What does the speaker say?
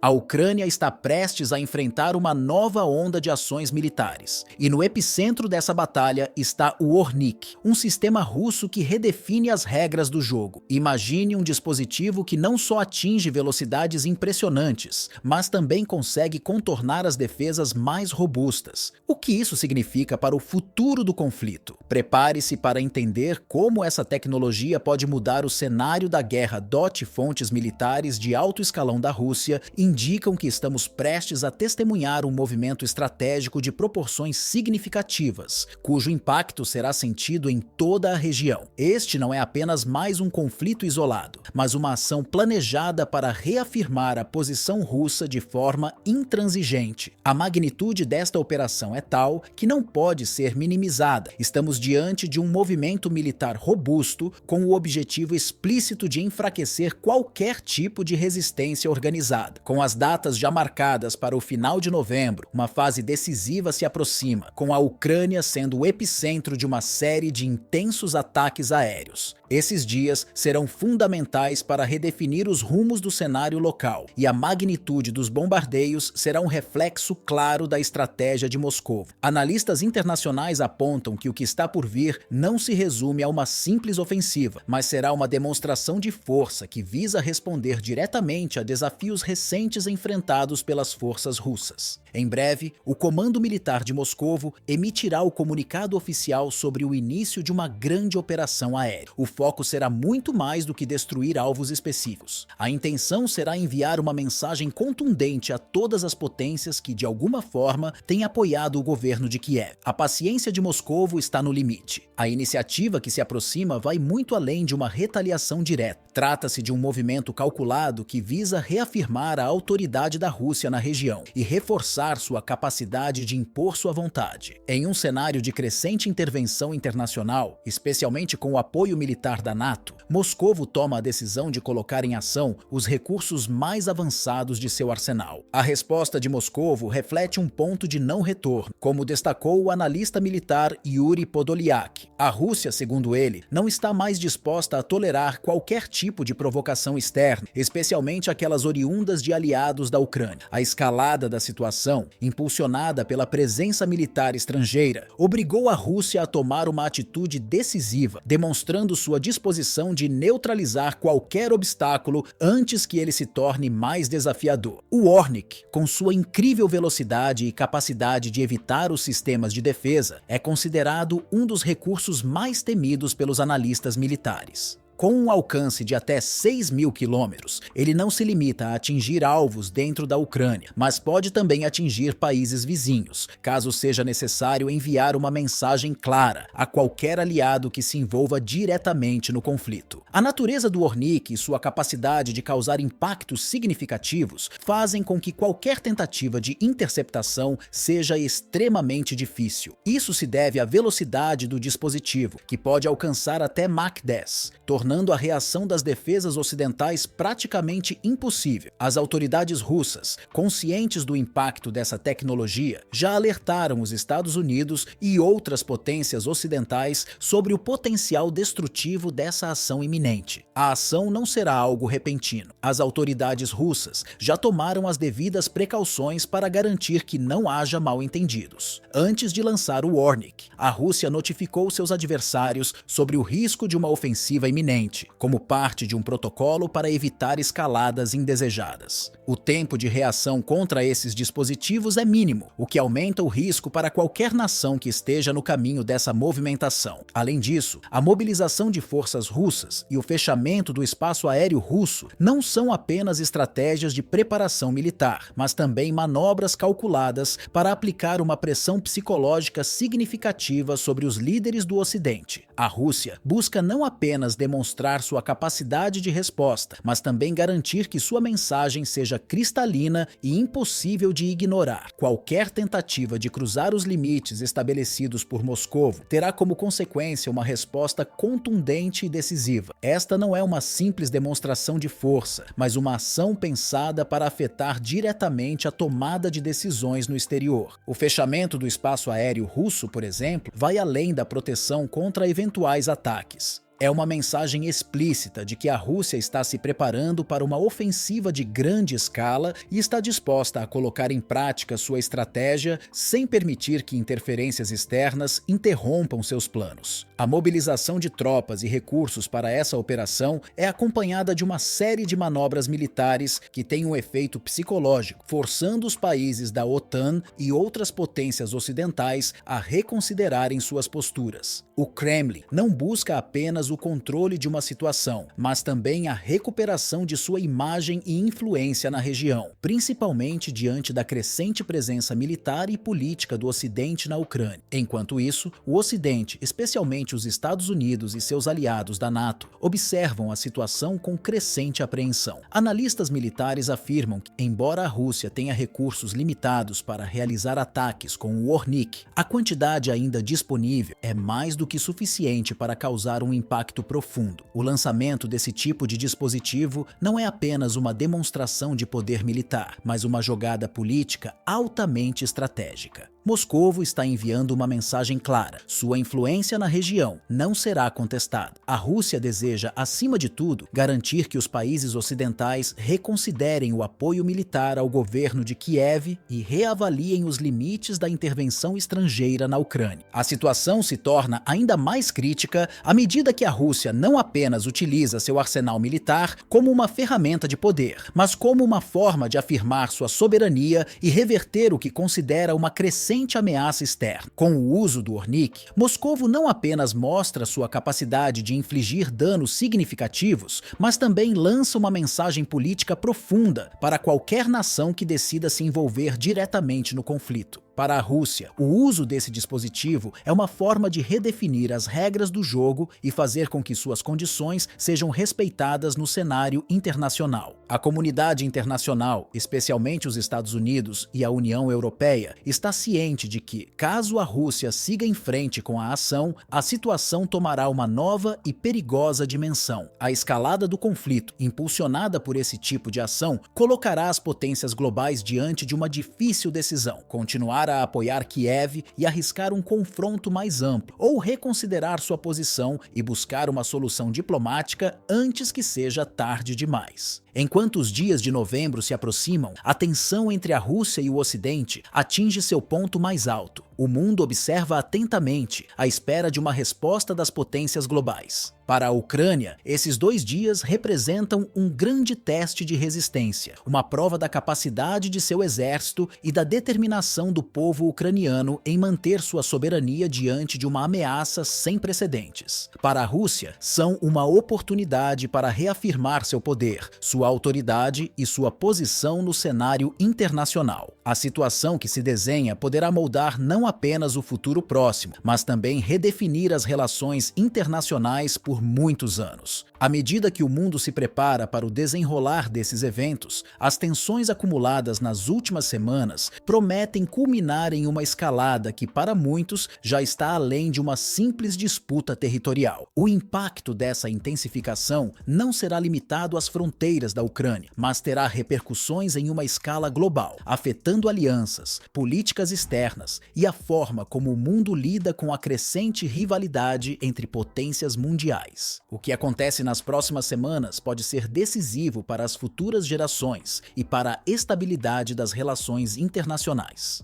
A Ucrânia está prestes a enfrentar uma nova onda de ações militares. E no epicentro dessa batalha está o Ornik, um sistema russo que redefine as regras do jogo. Imagine um dispositivo que não só atinge velocidades impressionantes, mas também consegue contornar as defesas mais robustas. O que isso significa para o futuro do conflito? Prepare-se para entender como essa tecnologia pode mudar o cenário da guerra. Fontes militares de alto escalão da Rússia indicam que estamos prestes a testemunhar um movimento estratégico de proporções significativas, cujo impacto será sentido em toda a região. Este não é apenas mais um conflito isolado, mas uma ação planejada para reafirmar a posição russa de forma intransigente. A magnitude desta operação é tal que não pode ser minimizada. Estamos diante de um movimento militar robusto com o objetivo explícito de enfraquecer qualquer tipo de resistência organizada. Com as datas já marcadas para o final de novembro, uma fase decisiva se aproxima, com a Ucrânia sendo o epicentro de uma série de intensos ataques aéreos. Esses dias serão fundamentais para redefinir os rumos do cenário local, e a magnitude dos bombardeios será um reflexo claro da estratégia de Moscou. Analistas internacionais apontam que o que está por vir não se resume a uma simples ofensiva, mas será uma demonstração de força que visa responder diretamente a desafios recentes enfrentados pelas forças russas. Em breve, o Comando Militar de Moscou emitirá o comunicado oficial sobre o início de uma grande operação aérea. O foco será muito mais do que destruir alvos específicos. A intenção será enviar uma mensagem contundente a todas as potências que, de alguma forma, têm apoiado o governo de Kiev. A paciência de Moscou está no limite. A iniciativa que se aproxima vai muito além de uma retaliação direta. Trata-se de um movimento calculado que visa reafirmar a autoridade da Rússia na região e reforçar sua capacidade de impor sua vontade. Em um cenário de crescente intervenção internacional, especialmente com o apoio militar da NATO, Moscou toma a decisão de colocar em ação os recursos mais avançados de seu arsenal. A resposta de Moscou reflete um ponto de não retorno, como destacou o analista militar Yuri Podolyak. A Rússia, segundo ele, não está mais disposta a tolerar qualquer tipo de provocação externa, especialmente aquelas oriundas de aliados da Ucrânia. A escalada da situação, impulsionada pela presença militar estrangeira, obrigou a Rússia a tomar uma atitude decisiva, demonstrando sua disposição de neutralizar qualquer obstáculo antes que ele se torne mais desafiador. O Ornik, com sua incrível velocidade e capacidade de evitar os sistemas de defesa, é considerado um dos recursos mais temidos pelos analistas militares. Com um alcance de até 6.000 quilômetros, ele não se limita a atingir alvos dentro da Ucrânia, mas pode também atingir países vizinhos, caso seja necessário enviar uma mensagem clara a qualquer aliado que se envolva diretamente no conflito. A natureza do Ornik e sua capacidade de causar impactos significativos fazem com que qualquer tentativa de interceptação seja extremamente difícil. Isso se deve à velocidade do dispositivo, que pode alcançar até Mach 10, tornando a reação das defesas ocidentais praticamente impossível. As autoridades russas, conscientes do impacto dessa tecnologia, já alertaram os Estados Unidos e outras potências ocidentais sobre o potencial destrutivo dessa ação iminente. A ação não será algo repentino. As autoridades russas já tomaram as devidas precauções para garantir que não haja mal-entendidos. Antes de lançar o Ornik, a Rússia notificou seus adversários sobre o risco de uma ofensiva iminente, como parte de um protocolo para evitar escaladas indesejadas. O tempo de reação contra esses dispositivos é mínimo, o que aumenta o risco para qualquer nação que esteja no caminho dessa movimentação. Além disso, a mobilização de forças russas e o fechamento do espaço aéreo russo não são apenas estratégias de preparação militar, mas também manobras calculadas para aplicar uma pressão psicológica significativa sobre os líderes do Ocidente. A Rússia busca não apenas demonstrar sua capacidade de resposta, mas também garantir que sua mensagem seja cristalina e impossível de ignorar. Qualquer tentativa de cruzar os limites estabelecidos por Moscou terá como consequência uma resposta contundente e decisiva. Esta não é uma simples demonstração de força, mas uma ação pensada para afetar diretamente a tomada de decisões no exterior. O fechamento do espaço aéreo russo, por exemplo, vai além da proteção contra eventuais ataques. É uma mensagem explícita de que a Rússia está se preparando para uma ofensiva de grande escala e está disposta a colocar em prática sua estratégia sem permitir que interferências externas interrompam seus planos. A mobilização de tropas e recursos para essa operação é acompanhada de uma série de manobras militares que têm um efeito psicológico, forçando os países da OTAN e outras potências ocidentais a reconsiderarem suas posturas. O Kremlin não busca apenas o controle de uma situação, mas também a recuperação de sua imagem e influência na região, principalmente diante da crescente presença militar e política do Ocidente na Ucrânia. Enquanto isso, o Ocidente, especialmente os Estados Unidos e seus aliados da NATO, observam a situação com crescente apreensão. Analistas militares afirmam que, embora a Rússia tenha recursos limitados para realizar ataques com o Ornik, a quantidade ainda disponível é mais do que suficiente para causar um impacto profundo. O lançamento desse tipo de dispositivo não é apenas uma demonstração de poder militar, mas uma jogada política altamente estratégica. Moscovo está enviando uma mensagem clara: sua influência na região não será contestada. A Rússia deseja, acima de tudo, garantir que os países ocidentais reconsiderem o apoio militar ao governo de Kiev e reavaliem os limites da intervenção estrangeira na Ucrânia. A situação se torna ainda mais crítica à medida que a Rússia não apenas utiliza seu arsenal militar como uma ferramenta de poder, mas como uma forma de afirmar sua soberania e reverter o que considera uma crescente ameaça externa. Com o uso do Ornik, Moscovo não apenas mostra sua capacidade de infligir danos significativos, mas também lança uma mensagem política profunda para qualquer nação que decida se envolver diretamente no conflito. Para a Rússia, o uso desse dispositivo é uma forma de redefinir as regras do jogo e fazer com que suas condições sejam respeitadas no cenário internacional. A comunidade internacional, especialmente os Estados Unidos e a União Europeia, está ciente de que, caso a Rússia siga em frente com a ação, a situação tomará uma nova e perigosa dimensão. A escalada do conflito, impulsionada por esse tipo de ação, colocará as potências globais diante de uma difícil decisão: continuar a apoiar Kiev e arriscar um confronto mais amplo, ou reconsiderar sua posição e buscar uma solução diplomática antes que seja tarde demais. Enquanto os dias de novembro se aproximam, a tensão entre a Rússia e o Ocidente atinge seu ponto mais alto. O mundo observa atentamente, à espera de uma resposta das potências globais. Para a Ucrânia, esses 2 dias representam um grande teste de resistência, uma prova da capacidade de seu exército e da determinação do povo ucraniano em manter sua soberania diante de uma ameaça sem precedentes. Para a Rússia, são uma oportunidade para reafirmar seu poder, sua autoridade e sua posição no cenário internacional. A situação que se desenha poderá moldar não apenas o futuro próximo, mas também redefinir as relações internacionais por muitos anos. À medida que o mundo se prepara para o desenrolar desses eventos, as tensões acumuladas nas últimas semanas prometem culminar em uma escalada que, para muitos, já está além de uma simples disputa territorial. O impacto dessa intensificação não será limitado às fronteiras da Ucrânia, mas terá repercussões em uma escala global, afetando alianças, políticas externas e a forma como o mundo lida com a crescente rivalidade entre potências mundiais. O que acontece nas próximas semanas pode ser decisivo para as futuras gerações e para a estabilidade das relações internacionais.